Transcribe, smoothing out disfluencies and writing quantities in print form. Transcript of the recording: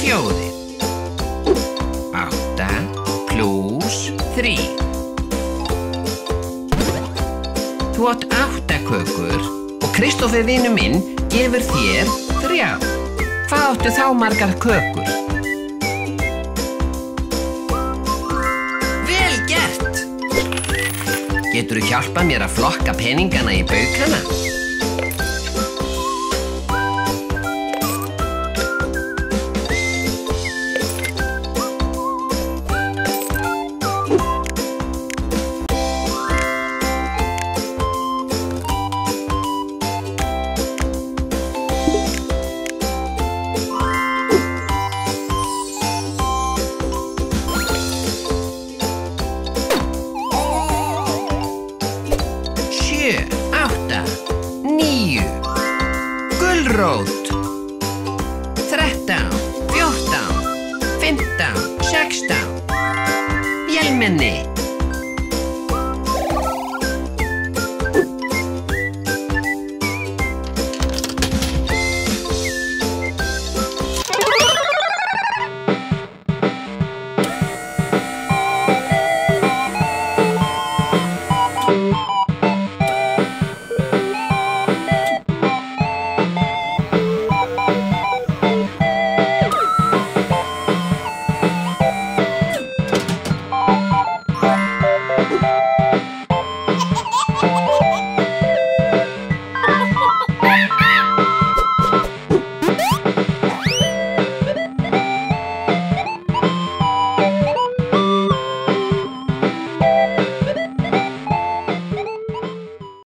4. 8 plús 3. Þú átt 8 kökur og Kristófer vinur minn gefur þér 3. Hvað áttu þá margar kökur? Vel gert! Geturðu hjálpað mér að flokka peningana í baukana? Gulrót 13, 14, 15, 16 Vélmenni